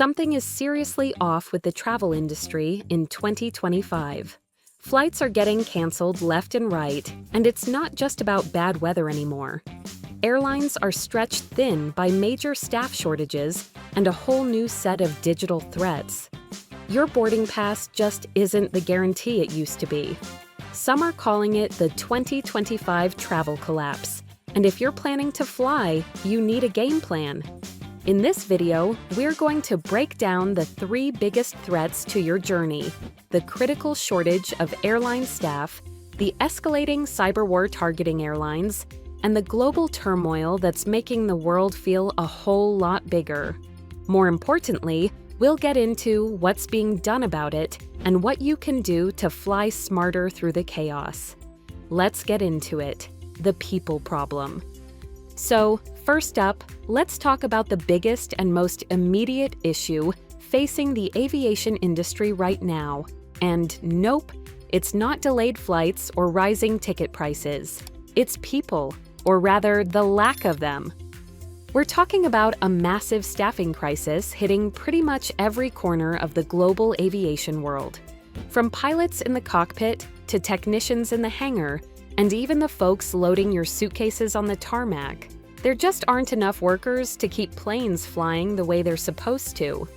Something is seriously off with the travel industry in 2025. Flights are getting canceled left and right, and it's not just about bad weather anymore. Airlines are stretched thin by major staff shortages and a whole new set of digital threats. Your boarding pass just isn't the guarantee it used to be. Some are calling it the 2025 travel collapse, and if you're planning to fly, you need a game plan. In this video, we're going to break down the 3 biggest threats to your journey: the critical shortage of airline staff, the escalating cyberwar targeting airlines, and the global turmoil that's making the world feel a whole lot bigger. More importantly, we'll get into what's being done about it and what you can do to fly smarter through the chaos. Let's get into it: the people problem. So, first up, let's talk about the biggest and most immediate issue facing the aviation industry right now. And nope, it's not delayed flights or rising ticket prices. It's people, or rather, the lack of them. We're talking about a massive staffing crisis hitting pretty much every corner of the global aviation world. From pilots in the cockpit to technicians in the hangar, and even the folks loading your suitcases on the tarmac. There just aren't enough workers to keep planes flying the way they're supposed to.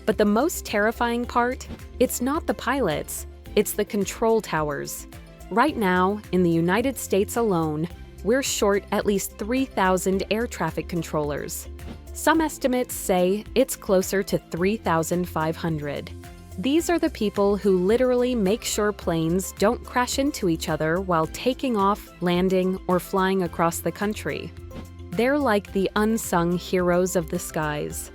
But the most terrifying part? It's not the pilots, it's the control towers. Right now, in the United States alone, we're short at least 3,000 air traffic controllers. Some estimates say it's closer to 3,500. These are the people who literally make sure planes don't crash into each other while taking off, landing, or flying across the country. They're like the unsung heroes of the skies.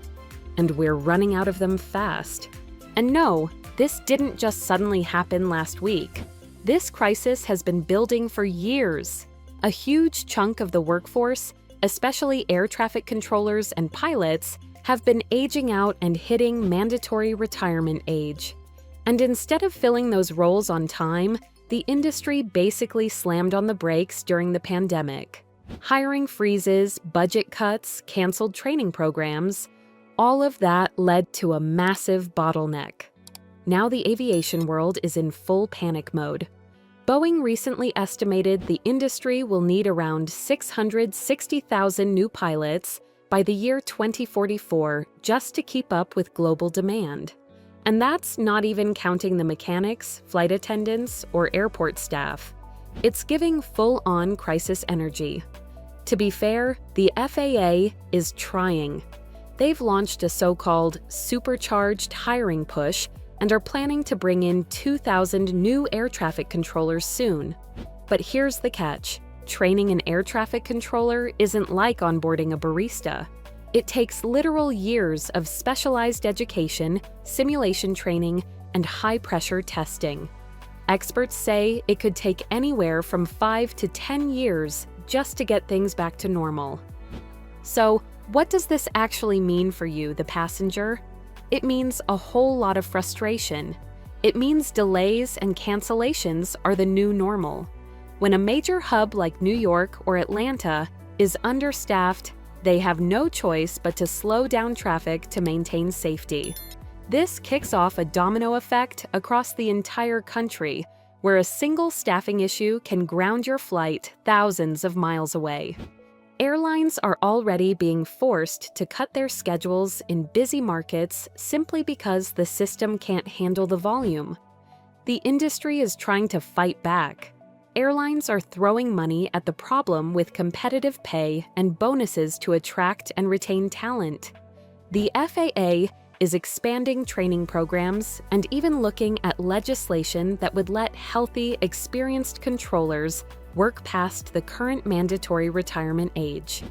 And we're running out of them fast. And no, this didn't just suddenly happen last week. This crisis has been building for years. A huge chunk of the workforce, especially air traffic controllers and pilots, have been aging out and hitting mandatory retirement age. And instead of filling those roles on time, the industry basically slammed on the brakes during the pandemic. Hiring freezes, budget cuts, canceled training programs, all of that led to a massive bottleneck. Now the aviation world is in full panic mode. Boeing recently estimated the industry will need around 660,000 new pilots by the year 2044 just to keep up with global demand. And that's not even counting the mechanics, flight attendants, or airport staff. It's giving full-on crisis energy. To be fair, the FAA is trying. They've launched a so-called supercharged hiring push and are planning to bring in 2,000 new air traffic controllers soon. But here's the catch. Training an air traffic controller isn't like onboarding a barista. It takes literal years of specialized education, simulation training, and high-pressure testing. Experts say it could take anywhere from 5 to 10 years just to get things back to normal. So, what does this actually mean for you, the passenger? It means a whole lot of frustration. It means delays and cancellations are the new normal. When a major hub like New York or Atlanta is understaffed, they have no choice but to slow down traffic to maintain safety. This kicks off a domino effect across the entire country, where a single staffing issue can ground your flight thousands of miles away. Airlines are already being forced to cut their schedules in busy markets simply because the system can't handle the volume. The industry is trying to fight back. Airlines are throwing money at the problem with competitive pay and bonuses to attract and retain talent. The FAA is expanding training programs and even looking at legislation that would let healthy, experienced controllers work past the current mandatory retirement age.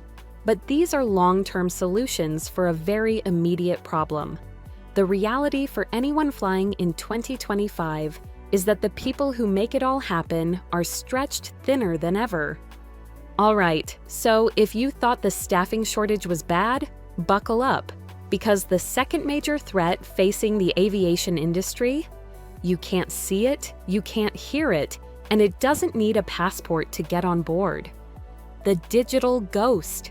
But these are long-term solutions for a very immediate problem. The reality for anyone flying in 2025 is that the people who make it all happen are stretched thinner than ever. All right, so if you thought the staffing shortage was bad, buckle up, because the second major threat facing the aviation industry, you can't see it, you can't hear it, and it doesn't need a passport to get on board. The digital ghost.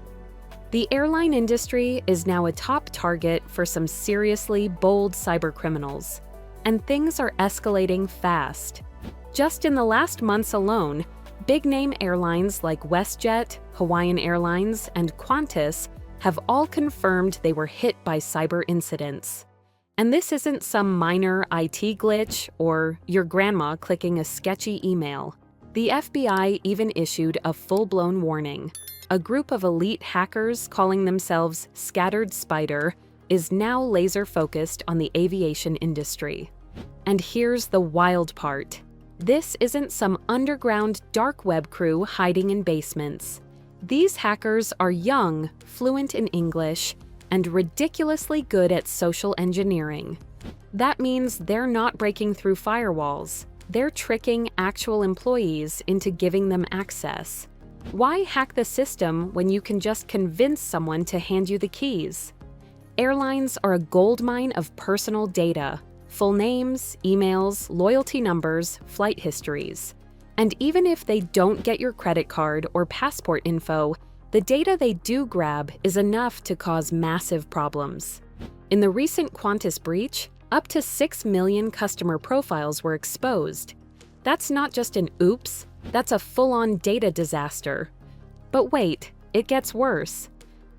The airline industry is now a top target for some seriously bold cybercriminals, and things are escalating fast. Just in the last months alone, big-name airlines like WestJet, Hawaiian Airlines, and Qantas have all confirmed they were hit by cyber incidents. And this isn't some minor IT glitch or your grandma clicking a sketchy email. The FBI even issued a full-blown warning. A group of elite hackers calling themselves Scattered Spider is now laser-focused on the aviation industry. And here's the wild part. This isn't some underground dark web crew hiding in basements. These hackers are young, fluent in English, and ridiculously good at social engineering. That means they're not breaking through firewalls. They're tricking actual employees into giving them access. Why hack the system when you can just convince someone to hand you the keys? Airlines are a goldmine of personal data, full names, emails, loyalty numbers, flight histories. And even if they don't get your credit card or passport info, the data they do grab is enough to cause massive problems. In the recent Qantas breach, up to 6 million customer profiles were exposed. That's not just an oops, that's a full-on data disaster. But wait, it gets worse.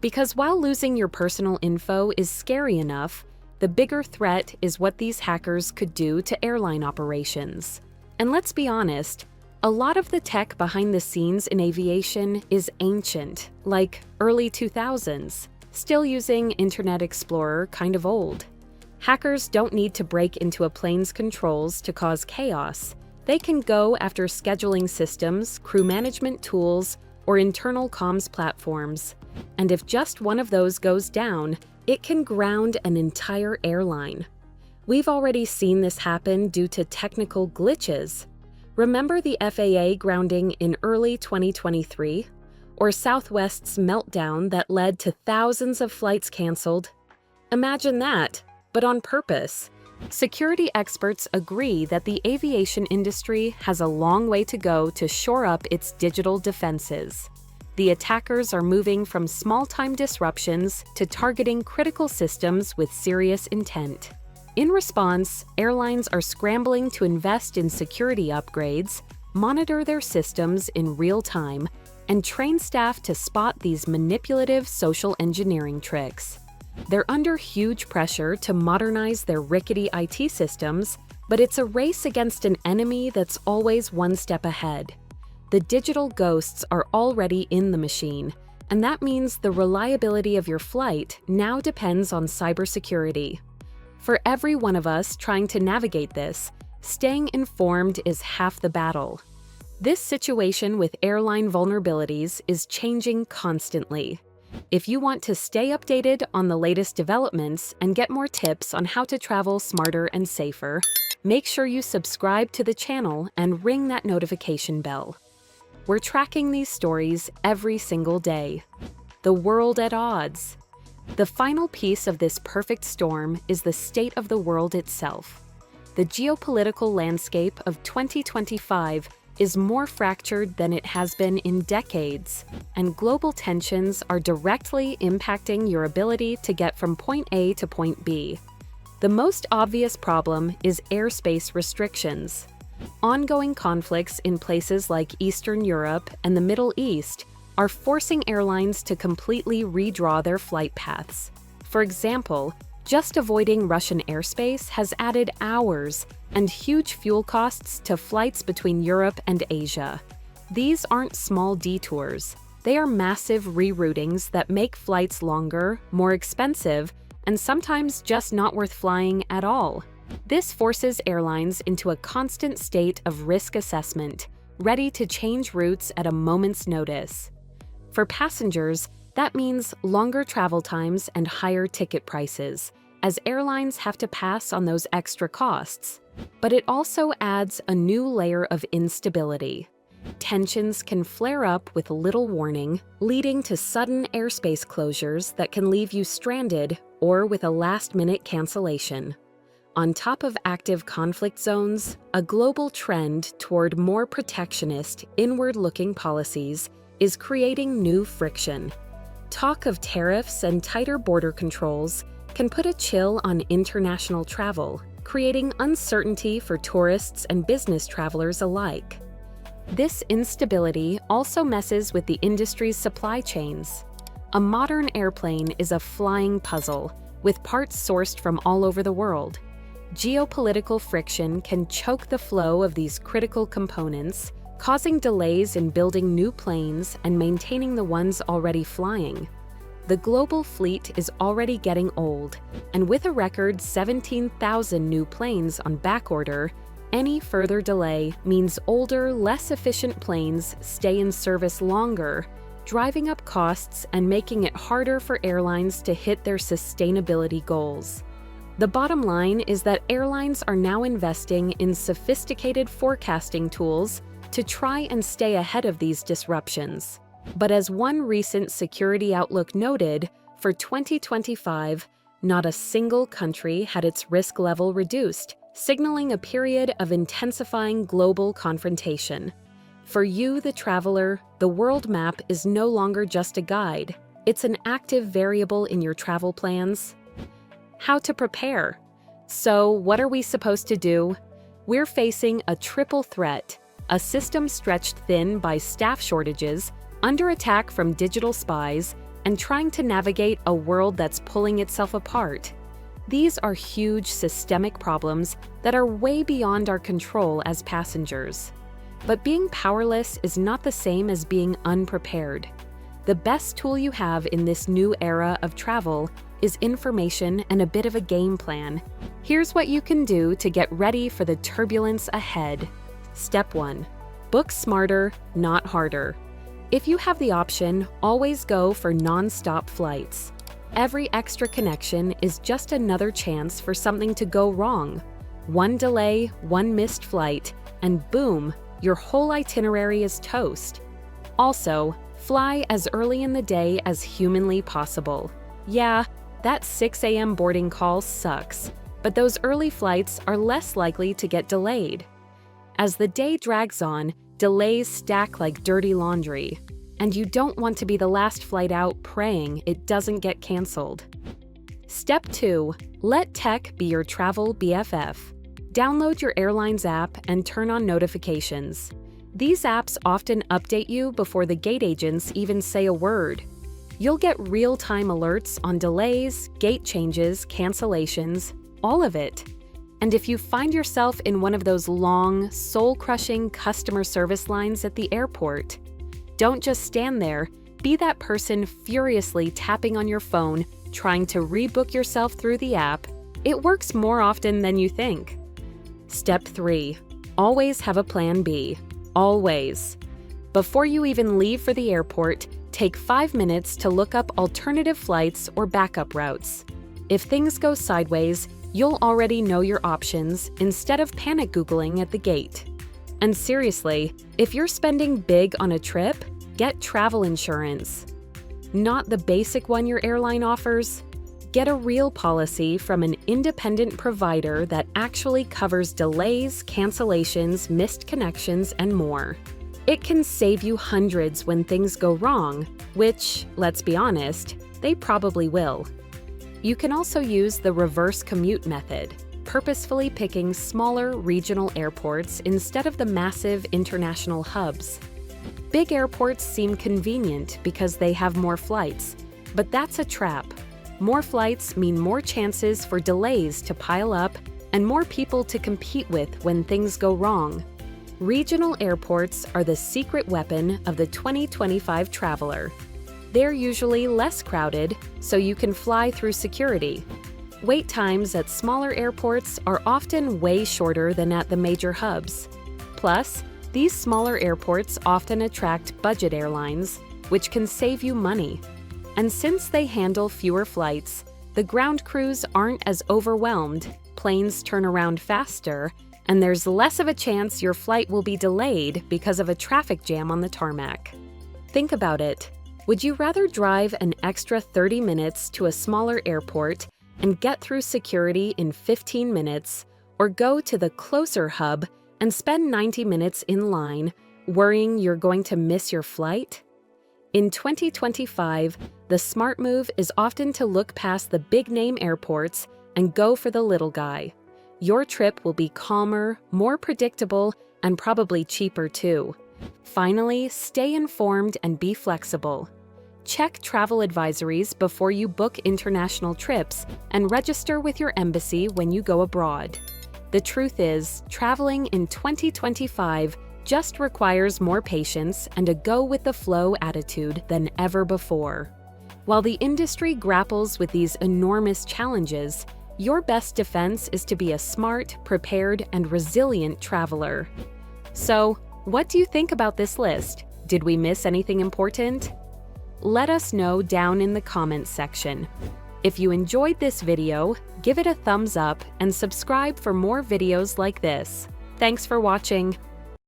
Because while losing your personal info is scary enough, the bigger threat is what these hackers could do to airline operations. And let's be honest, a lot of the tech behind the scenes in aviation is ancient, like early 2000s, still using Internet Explorer kind of old. Hackers don't need to break into a plane's controls to cause chaos. They can go after scheduling systems, crew management tools, or internal comms platforms. And if just one of those goes down, it can ground an entire airline. We've already seen this happen due to technical glitches. Remember the FAA grounding in early 2023? Or Southwest's meltdown that led to thousands of flights canceled? Imagine that, but on purpose. Security experts agree that the aviation industry has a long way to go to shore up its digital defenses. The attackers are moving from small-time disruptions to targeting critical systems with serious intent. In response, airlines are scrambling to invest in security upgrades, monitor their systems in real time, and train staff to spot these manipulative social engineering tricks. They're under huge pressure to modernize their rickety IT systems, but it's a race against an enemy that's always one step ahead. The digital ghosts are already in the machine, and that means the reliability of your flight now depends on cybersecurity. For every one of us trying to navigate this, staying informed is half the battle. This situation with airline vulnerabilities is changing constantly. If you want to stay updated on the latest developments and get more tips on how to travel smarter and safer, make sure you subscribe to the channel and ring that notification bell. We're tracking these stories every single day. The world at odds. The final piece of this perfect storm is the state of the world itself. The geopolitical landscape of 2025 is more fractured than it has been in decades, and global tensions are directly impacting your ability to get from point A to point B. The most obvious problem is airspace restrictions. Ongoing conflicts in places like Eastern Europe and the Middle East are forcing airlines to completely redraw their flight paths. For example, just avoiding Russian airspace has added hours and huge fuel costs to flights between Europe and Asia. These aren't small detours. They are massive reroutings that make flights longer, more expensive, and sometimes just not worth flying at all. This forces airlines into a constant state of risk assessment, ready to change routes at a moment's notice. For passengers, that means longer travel times and higher ticket prices, as airlines have to pass on those extra costs. But it also adds a new layer of instability. Tensions can flare up with little warning, leading to sudden airspace closures that can leave you stranded or with a last-minute cancellation. On top of active conflict zones, a global trend toward more protectionist, inward-looking policies is creating new friction. Talk of tariffs and tighter border controls can put a chill on international travel, creating uncertainty for tourists and business travelers alike. This instability also messes with the industry's supply chains. A modern airplane is a flying puzzle, with parts sourced from all over the world. Geopolitical friction can choke the flow of these critical components, causing delays in building new planes and maintaining the ones already flying. The global fleet is already getting old, and with a record 17,000 new planes on backorder, any further delay means older, less efficient planes stay in service longer, driving up costs and making it harder for airlines to hit their sustainability goals. The bottom line is that airlines are now investing in sophisticated forecasting tools to try and stay ahead of these disruptions. But as one recent Security Outlook noted, for 2025, not a single country had its risk level reduced, signaling a period of intensifying global confrontation. For you, the traveler, the world map is no longer just a guide. It's an active variable in your travel plans. How to prepare? So, what are we supposed to do? We're facing a triple threat: a system stretched thin by staff shortages, under attack from digital spies, and trying to navigate a world that's pulling itself apart. These are huge systemic problems that are way beyond our control as passengers. But being powerless is not the same as being unprepared. The best tool you have in this new era of travel is information and a bit of a game plan. Here's what you can do to get ready for the turbulence ahead. Step 1. Book smarter, not harder. If you have the option, always go for non-stop flights. Every extra connection is just another chance for something to go wrong. One delay, one missed flight, and boom, your whole itinerary is toast. Also, fly as early in the day as humanly possible. Yeah, that 6 a.m. boarding call sucks, but those early flights are less likely to get delayed. As the day drags on, delays stack like dirty laundry, and you don't want to be the last flight out praying it doesn't get canceled. Step 2. Let tech be your travel BFF. Download your Airlines app and turn on notifications. These apps often update you before the gate agents even say a word. You'll get real-time alerts on delays, gate changes, cancellations, all of it. And if you find yourself in one of those long, soul-crushing customer service lines at the airport, don't just stand there, be that person furiously tapping on your phone, trying to rebook yourself through the app. It works more often than you think. Step 3. Always have a plan B. Always. Before you even leave for the airport, take 5 minutes to look up alternative flights or backup routes. If things go sideways, you'll already know your options instead of panic Googling at the gate. And seriously, if you're spending big on a trip, get travel insurance. Not the basic one your airline offers. Get a real policy from an independent provider that actually covers delays, cancellations, missed connections, and more. It can save you hundreds when things go wrong, which, let's be honest, they probably will. You can also use the reverse commute method, purposefully picking smaller regional airports instead of the massive international hubs. Big airports seem convenient because they have more flights, but that's a trap. More flights mean more chances for delays to pile up and more people to compete with when things go wrong. Regional airports are the secret weapon of the 2025 traveler. They're usually less crowded, so you can fly through security. Wait times at smaller airports are often way shorter than at the major hubs. Plus, these smaller airports often attract budget airlines, which can save you money. And since they handle fewer flights, the ground crews aren't as overwhelmed, planes turn around faster, and there's less of a chance your flight will be delayed because of a traffic jam on the tarmac. Think about it. Would you rather drive an extra 30 minutes to a smaller airport and get through security in 15 minutes, or go to the closer hub and spend 90 minutes in line, worrying you're going to miss your flight? In 2025, the smart move is often to look past the big-name airports and go for the little guy. Your trip will be calmer, more predictable, and probably cheaper too. Finally, stay informed and be flexible. Check travel advisories before you book international trips and register with your embassy when you go abroad. The truth is, traveling in 2025 just requires more patience and a go-with-the-flow attitude than ever before. While the industry grapples with these enormous challenges, your best defense is to be a smart, prepared, and resilient traveler. So, what do you think about this list? Did we miss anything important? Let us know down in the comments section. If you enjoyed this video, give it a thumbs up and subscribe for more videos like this. Thanks for watching.